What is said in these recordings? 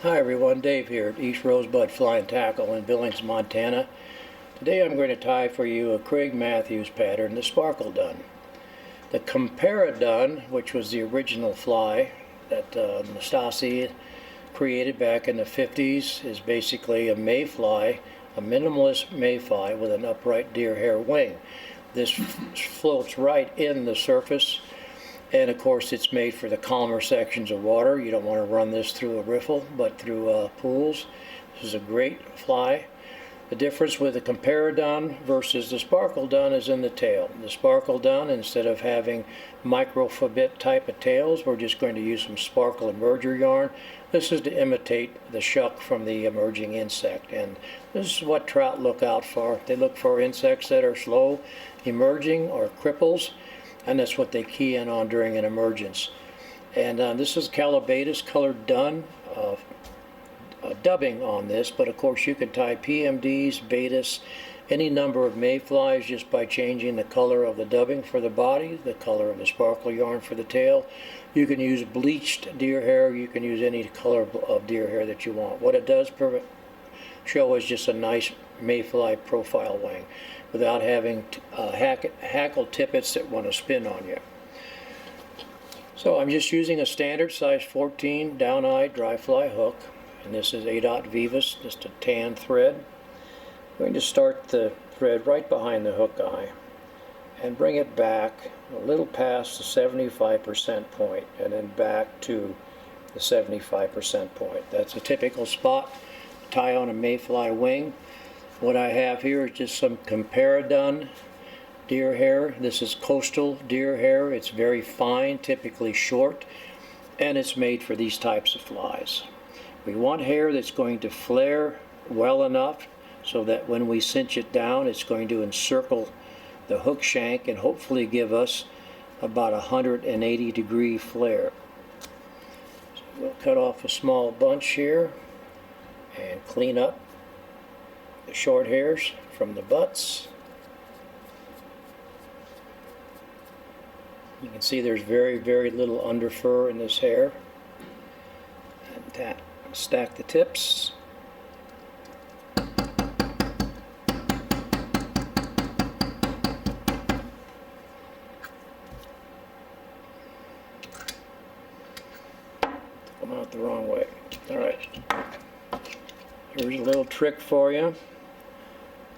Hi everyone, Dave here at East Rosebud Fly and Tackle in Billings, Montana. Today I'm going to tie for you a Craig Matthews pattern, the Sparkle Dun. The Comparadun, which was the original fly that Nastasi created back in the 50s, is basically a mayfly, a minimalist mayfly with an upright deer hair wing. This floats right in the surface. And of course it's made for the calmer sections of water. You don't want to run this through a riffle, but through pools. This is a great fly. The difference with the Comparadun versus the Sparkle Dun is in the tail. The Sparkle Dun, instead of having microfibit type of tails, we're just going to use some sparkle emerger yarn. This is to imitate the shuck from the emerging insect. And this is what trout look out for. They look for insects that are slow emerging or cripples. And that's what they key in on during an emergence. And this is Baetis colored dun, dubbing on this, but of course you can tie PMDs, Baetis, any number of mayflies just by changing the color of the dubbing for the body, the color of the sparkle yarn for the tail. You can use bleached deer hair, you can use any color of deer hair that you want. What it does show is just a nice mayfly profile wing without having hackle tippets that want to spin on you. So I'm just using a standard size 14 down-eye dry fly hook, and this is 8/0 Veevus, just a tan thread. I'm going to start the thread right behind the hook eye and bring it back a little past the 75% point and then back to the 75% point. That's a typical spot to tie on a mayfly wing. What I have here is just some Comparadun deer hair. This is coastal deer hair. It's very fine, typically short, and it's made for these types of flies. We want hair that's going to flare well enough so that when we cinch it down, it's going to encircle the hook shank and hopefully give us about 180-degree flare. So we'll cut off a small bunch here and clean up the short hairs from the butts. You can see there's very, very little underfur in this hair. And stack the tips. Come out the wrong way. All right. Here's a little trick for you.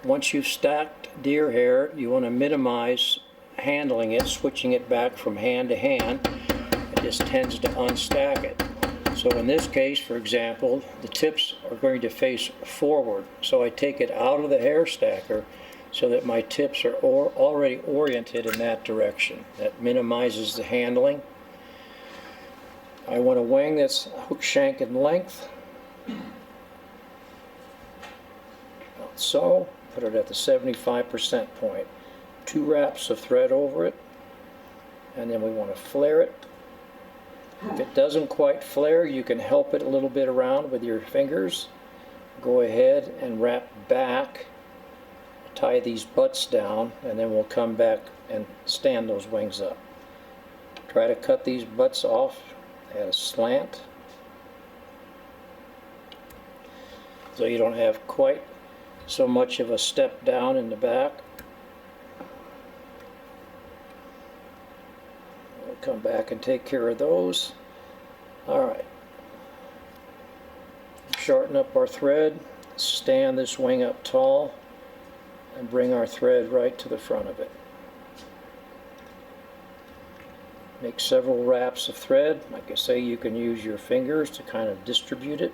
Once you've stacked deer hair, you want to minimize handling it, switching it back from hand to hand. It just tends to unstack it. So in this case, for example, the tips are going to face forward. So I take it out of the hair stacker so that my tips are already oriented in that direction. That minimizes the handling. I want a wing that's hook shank in length. So, put it at the 75% point. 2 wraps of thread over it, and then we want to flare it. If it doesn't quite flare, you can help it a little bit around with your fingers. Go ahead and wrap back, tie these butts down, and then we'll come back and stand those wings up. Try to cut these butts off at a slant so you don't have quite so much of a step down in the back. We'll come back and take care of those. Alright. Shorten up our thread, stand this wing up tall, and bring our thread right to the front of it. Make several wraps of thread. Like I say, you can use your fingers to kind of distribute it.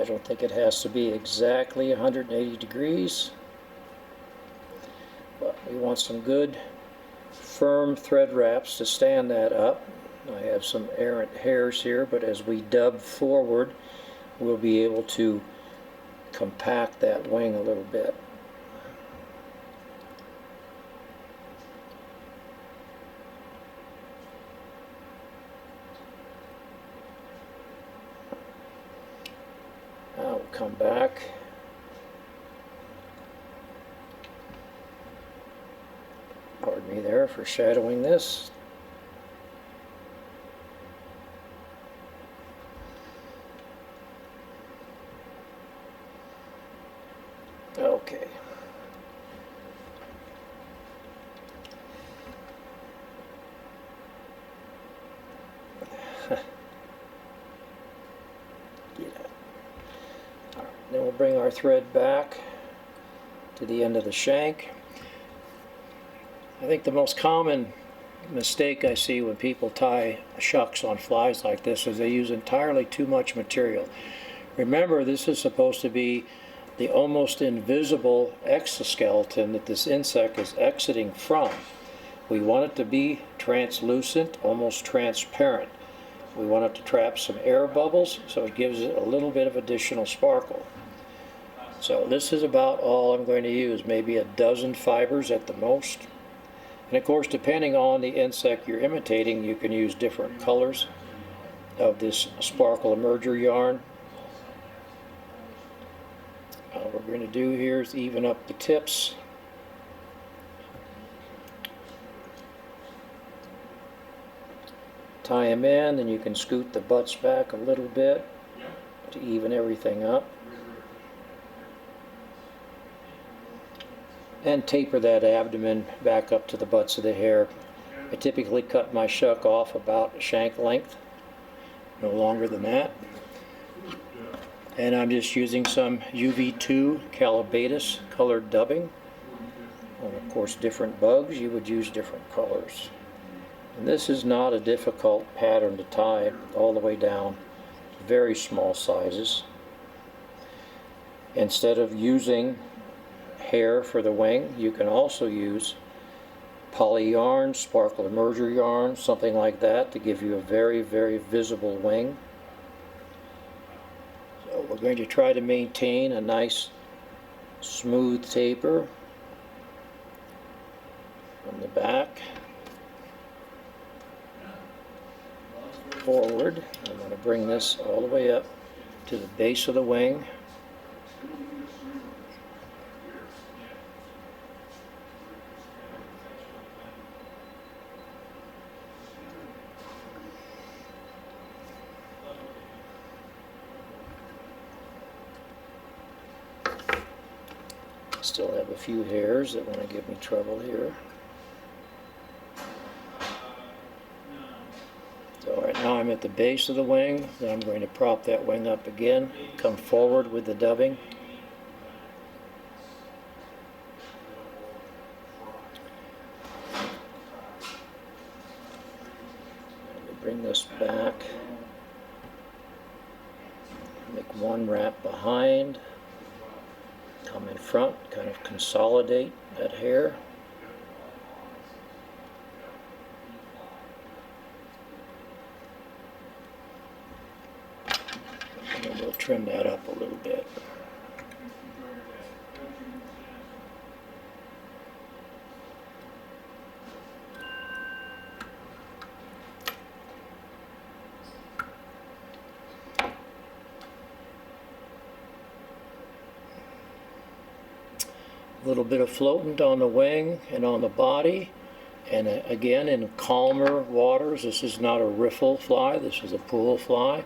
I don't think it has to be exactly 180 degrees, but we want some good firm thread wraps to stand that up. I have some errant hairs here, but as we dub forward, we'll be able to compact that wing a little bit. Now we'll come back. Pardon me there for shadowing this. Okay. Then we'll bring our thread back to the end of the shank. I think the most common mistake I see when people tie shucks on flies like this is they use entirely too much material. Remember, this is supposed to be the almost invisible exoskeleton that this insect is exiting from. We want it to be translucent, almost transparent. We want it to trap some air bubbles, so it gives it a little bit of additional sparkle. So this is about all I'm going to use, maybe a dozen fibers at the most. And of course, depending on the insect you're imitating, you can use different colors of this sparkle emerger yarn. All we're going to do here is even up the tips. Tie them in, and you can scoot the butts back a little bit to even everything up. And taper that abdomen back up to the butts of the hair. I typically cut my shuck off about shank length, no longer than that. And I'm just using some UV2 Baetis colored dubbing. And of course, different bugs, you would use different colors. And this is not a difficult pattern to tie all the way down, very small sizes. Instead of using hair for the wing, you can also use poly yarn, sparkle emerger yarn, something like that to give you a very, very visible wing. So we're going to try to maintain a nice smooth taper from the back forward. I'm going to bring this all the way up to the base of the wing. Still have a few hairs that want to give me trouble here. So right now I'm at the base of the wing. Then I'm going to prop that wing up again, come forward with the dubbing. Bring this back. Make one wrap behind. Come in front, kind of consolidate that hair. And then we'll trim that up a little bit. A little bit of floatant on the wing and on the body, and again in calmer waters. This is not a riffle fly, this is a pool fly.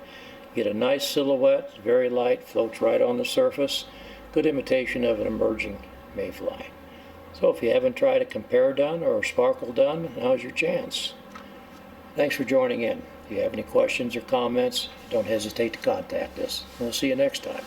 Get a nice silhouette, it's very light, floats right on the surface. Good imitation of an emerging mayfly. So if you haven't tried a compare done or a sparkle done, now's your chance. Thanks for joining in. If you have any questions or comments, don't hesitate to contact us. We'll see you next time.